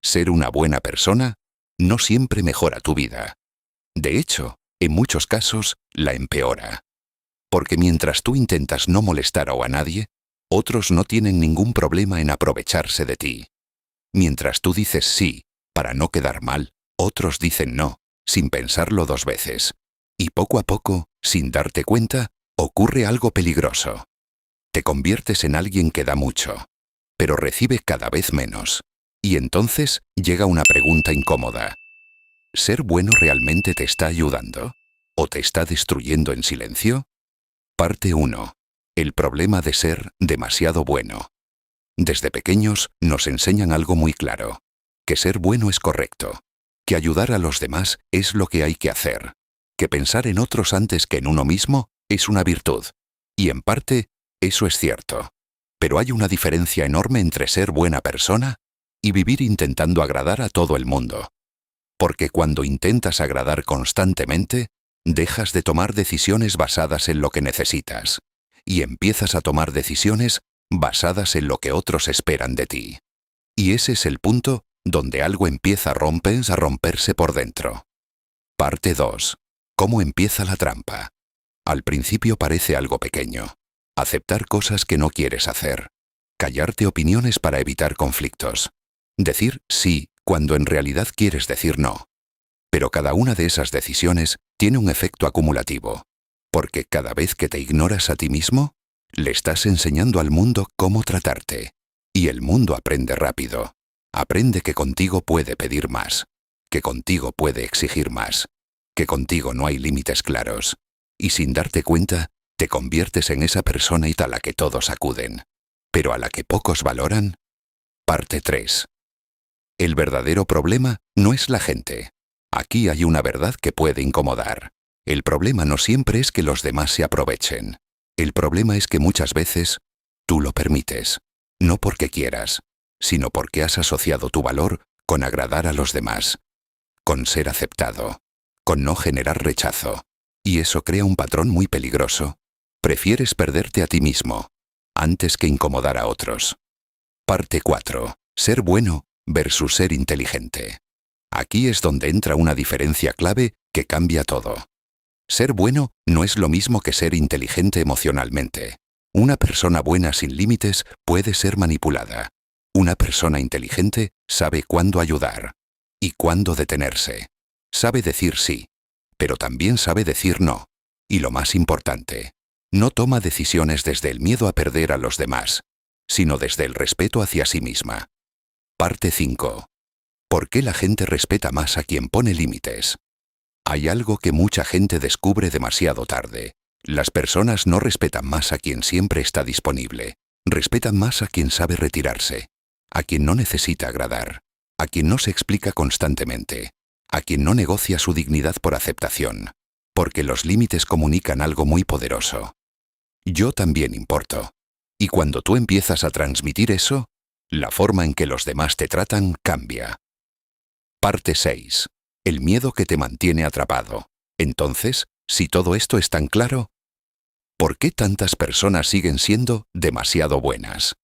Ser una buena persona no siempre mejora tu vida. De hecho, en muchos casos, la empeora. Porque mientras tú intentas no molestar a nadie, otros no tienen ningún problema en aprovecharse de ti. Mientras tú dices sí, para no quedar mal, otros dicen no, sin pensarlo dos veces. Y poco a poco, sin darte cuenta, ocurre algo peligroso. Te conviertes en alguien que da mucho, pero recibe cada vez menos. Y entonces llega una pregunta incómoda. ¿Ser bueno realmente te está ayudando? ¿O te está destruyendo en silencio? Parte 1. El problema de ser demasiado bueno. Desde pequeños nos enseñan algo muy claro. Que ser bueno es correcto. Que ayudar a los demás es lo que hay que hacer. Que pensar en otros antes que en uno mismo es una virtud. Y en parte, eso es cierto. Pero hay una diferencia enorme entre ser buena persona y vivir intentando agradar a todo el mundo. Porque cuando intentas agradar constantemente, dejas de tomar decisiones basadas en lo que necesitas y empiezas a tomar decisiones basadas en lo que otros esperan de ti. Y ese es el punto donde algo empieza a romperse por dentro. Parte 2. ¿Cómo empieza la trampa? Al principio parece algo pequeño. Aceptar cosas que no quieres hacer. Callarte opiniones para evitar conflictos. Decir sí cuando en realidad quieres decir no. Pero cada una de esas decisiones tiene un efecto acumulativo. Porque cada vez que te ignoras a ti mismo, le estás enseñando al mundo cómo tratarte. Y el mundo aprende rápido. Aprende que contigo puede pedir más. Que contigo puede exigir más. Que contigo no hay límites claros. Y sin darte cuenta, te conviertes en esa persona a la que todos acuden. Pero a la que pocos valoran. Parte 3. El verdadero problema no es la gente. Aquí hay una verdad que puede incomodar. El problema no siempre es que los demás se aprovechen. El problema es que muchas veces tú lo permites. No porque quieras, sino porque has asociado tu valor con agradar a los demás. Con ser aceptado. Con no generar rechazo. Y eso crea un patrón muy peligroso. Prefieres perderte a ti mismo, antes que incomodar a otros. Parte 4. Ser bueno versus ser inteligente. Aquí es donde entra una diferencia clave que cambia todo. Ser bueno no es lo mismo que ser inteligente emocionalmente. Una persona buena sin límites puede ser manipulada. Una persona inteligente sabe cuándo ayudar y cuándo detenerse. Sabe decir sí, pero también sabe decir no. Y lo más importante, no toma decisiones desde el miedo a perder a los demás, sino desde el respeto hacia sí misma. Parte 5. ¿Por qué la gente respeta más a quien pone límites? Hay algo que mucha gente descubre demasiado tarde. Las personas no respetan más a quien siempre está disponible. Respetan más a quien sabe retirarse, a quien no necesita agradar, a quien no se explica constantemente, a quien no negocia su dignidad por aceptación. Porque los límites comunican algo muy poderoso. Yo también importo. Y cuando tú empiezas a transmitir eso, la forma en que los demás te tratan cambia. Parte 6. El miedo que te mantiene atrapado. Entonces, si todo esto es tan claro, ¿por qué tantas personas siguen siendo demasiado buenas?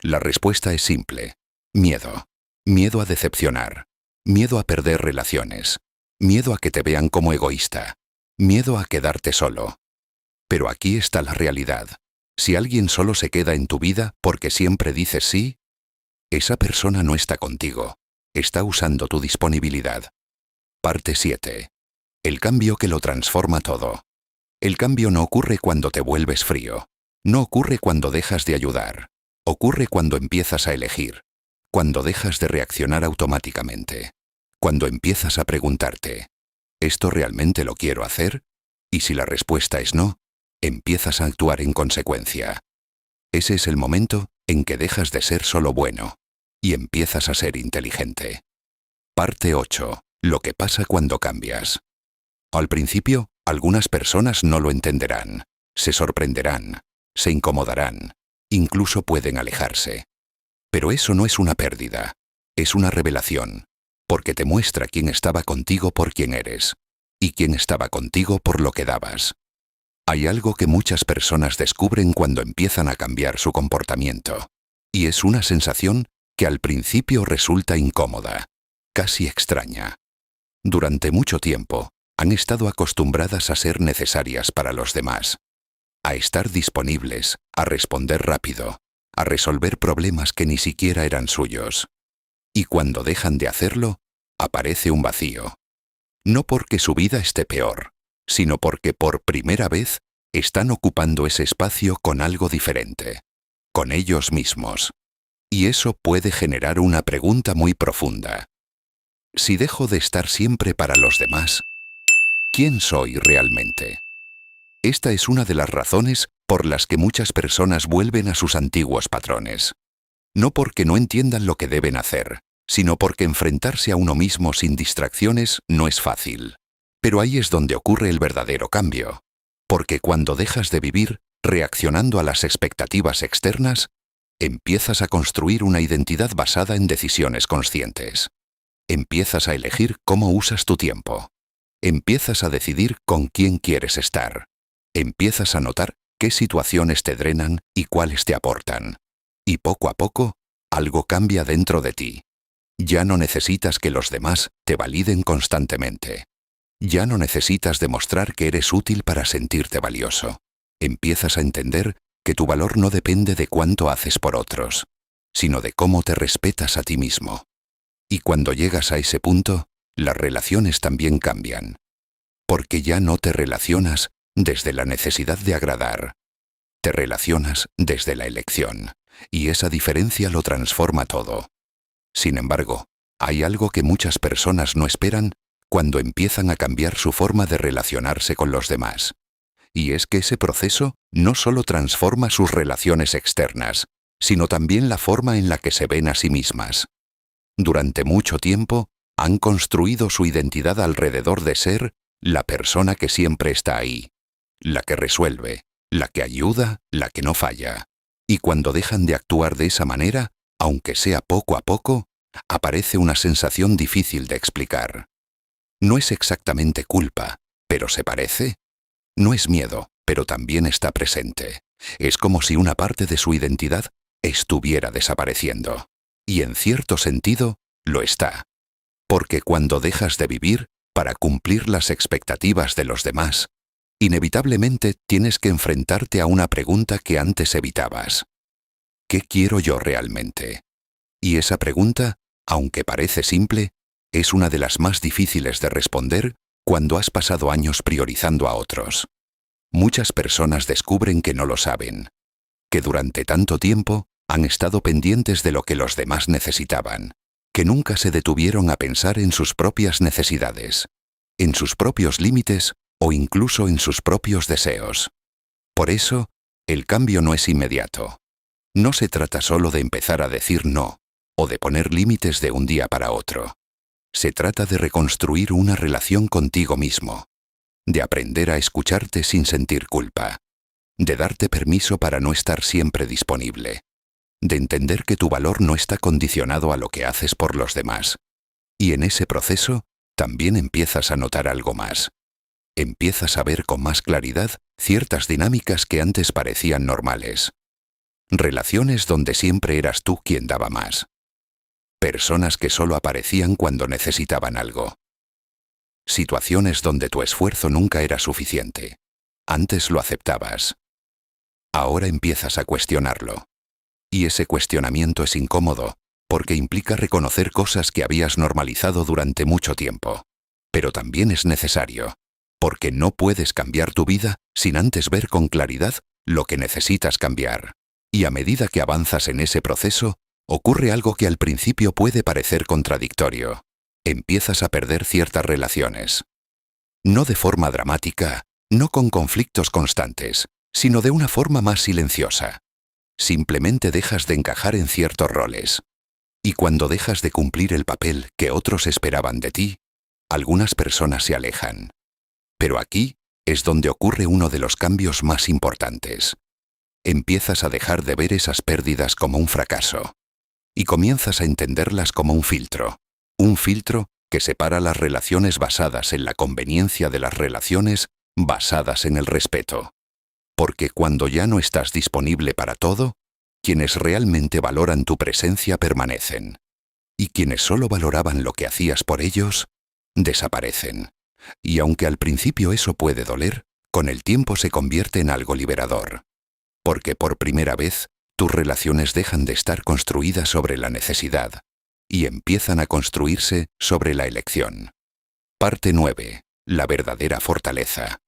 La respuesta es simple. Miedo. Miedo a decepcionar. Miedo a perder relaciones. Miedo a que te vean como egoísta. Miedo a quedarte solo. Pero aquí está la realidad. Si alguien solo se queda en tu vida porque siempre dices sí, esa persona no está contigo. Está usando tu disponibilidad. Parte 7. El cambio que lo transforma todo. El cambio no ocurre cuando te vuelves frío. No ocurre cuando dejas de ayudar. Ocurre cuando empiezas a elegir. Cuando dejas de reaccionar automáticamente. Cuando empiezas a preguntarte, ¿esto realmente lo quiero hacer? Y si la respuesta es no, empiezas a actuar en consecuencia. Ese es el momento en que dejas de ser solo bueno y empiezas a ser inteligente. Parte 8. Lo que pasa cuando cambias. Al principio, algunas personas no lo entenderán, se sorprenderán, se incomodarán, incluso pueden alejarse. Pero eso no es una pérdida, es una revelación, porque te muestra quién estaba contigo por quien eres, y quién estaba contigo por lo que dabas. Hay algo que muchas personas descubren cuando empiezan a cambiar su comportamiento, y es una sensación que al principio resulta incómoda, casi extraña. Durante mucho tiempo, han estado acostumbradas a ser necesarias para los demás, a estar disponibles, a responder rápido, a resolver problemas que ni siquiera eran suyos. Y cuando dejan de hacerlo, aparece un vacío. No porque su vida esté peor, sino porque por primera vez están ocupando ese espacio con algo diferente, con ellos mismos. Y eso puede generar una pregunta muy profunda. Si dejo de estar siempre para los demás, ¿quién soy realmente? Esta es una de las razones por las que muchas personas vuelven a sus antiguos patrones. No porque no entiendan lo que deben hacer, sino porque enfrentarse a uno mismo sin distracciones no es fácil. Pero ahí es donde ocurre el verdadero cambio. Porque cuando dejas de vivir reaccionando a las expectativas externas, empiezas a construir una identidad basada en decisiones conscientes. Empiezas a elegir cómo usas tu tiempo. Empiezas a decidir con quién quieres estar. Empiezas a notar qué situaciones te drenan y cuáles te aportan. Y poco a poco, algo cambia dentro de ti. Ya no necesitas que los demás te validen constantemente. Ya no necesitas demostrar que eres útil para sentirte valioso. Empiezas a entender que tu valor no depende de cuánto haces por otros, sino de cómo te respetas a ti mismo. Y cuando llegas a ese punto, las relaciones también cambian. Porque ya no te relacionas desde la necesidad de agradar. Te relacionas desde la elección, y esa diferencia lo transforma todo. Sin embargo, hay algo que muchas personas no esperan cuando empiezan a cambiar su forma de relacionarse con los demás. Y es que ese proceso no solo transforma sus relaciones externas, sino también la forma en la que se ven a sí mismas. Durante mucho tiempo, han construido su identidad alrededor de ser la persona que siempre está ahí, la que resuelve, la que ayuda, la que no falla. Y cuando dejan de actuar de esa manera, aunque sea poco a poco, aparece una sensación difícil de explicar. No es exactamente culpa, pero se parece. No es miedo, pero también está presente. Es como si una parte de su identidad estuviera desapareciendo. Y en cierto sentido, lo está. Porque cuando dejas de vivir para cumplir las expectativas de los demás, inevitablemente tienes que enfrentarte a una pregunta que antes evitabas. ¿Qué quiero yo realmente? Y esa pregunta, aunque parece simple, es una de las más difíciles de responder cuando has pasado años priorizando a otros. Muchas personas descubren que no lo saben, que durante tanto tiempo han estado pendientes de lo que los demás necesitaban, que nunca se detuvieron a pensar en sus propias necesidades, en sus propios límites o incluso en sus propios deseos. Por eso, el cambio no es inmediato. No se trata solo de empezar a decir no, o de poner límites de un día para otro. Se trata de reconstruir una relación contigo mismo, de aprender a escucharte sin sentir culpa, de darte permiso para no estar siempre disponible, de entender que tu valor no está condicionado a lo que haces por los demás. Y en ese proceso, también empiezas a notar algo más. Empiezas a ver con más claridad ciertas dinámicas que antes parecían normales. Relaciones donde siempre eras tú quien daba más. Personas que solo aparecían cuando necesitaban algo. Situaciones donde tu esfuerzo nunca era suficiente. Antes lo aceptabas. Ahora empiezas a cuestionarlo. Y ese cuestionamiento es incómodo, porque implica reconocer cosas que habías normalizado durante mucho tiempo. Pero también es necesario, porque no puedes cambiar tu vida sin antes ver con claridad lo que necesitas cambiar. Y a medida que avanzas en ese proceso, ocurre algo que al principio puede parecer contradictorio. Empiezas a perder ciertas relaciones. No de forma dramática, no con conflictos constantes, sino de una forma más silenciosa. Simplemente dejas de encajar en ciertos roles. Y cuando dejas de cumplir el papel que otros esperaban de ti, algunas personas se alejan. Pero aquí es donde ocurre uno de los cambios más importantes. Empiezas a dejar de ver esas pérdidas como un fracaso. Y comienzas a entenderlas como un filtro que separa las relaciones basadas en la conveniencia de las relaciones basadas en el respeto. Porque cuando ya no estás disponible para todo, Quienes realmente valoran tu presencia permanecen. Y quienes solo valoraban lo que hacías por ellos, desaparecen. Y aunque al principio eso puede doler, con el tiempo se convierte en algo liberador. Porque por primera vez, tus relaciones dejan de estar construidas sobre la necesidad y empiezan a construirse sobre la elección. Parte 9. La verdadera fortaleza.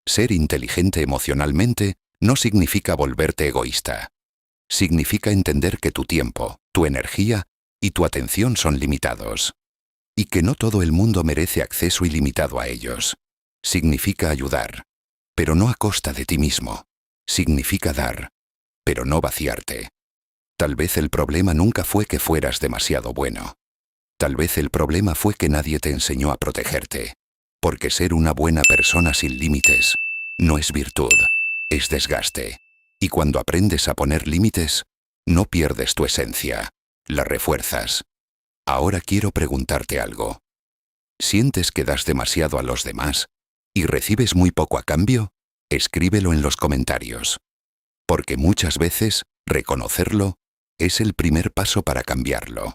Ser inteligente emocionalmente no significa volverte egoísta. Significa entender que tu tiempo, tu energía y tu atención son limitados. Y que no todo el mundo merece acceso ilimitado a ellos. Significa ayudar, pero no a costa de ti mismo. Significa dar, pero no vaciarte. Tal vez el problema nunca fue que fueras demasiado bueno. Tal vez el problema fue que nadie te enseñó a protegerte. Porque ser una buena persona sin límites no es virtud, es desgaste. Y cuando aprendes a poner límites, no pierdes tu esencia, la refuerzas. Ahora quiero preguntarte algo. ¿Sientes que das demasiado a los demás y recibes muy poco a cambio? Escríbelo en los comentarios. Porque muchas veces, reconocerlo es el primer paso para cambiarlo.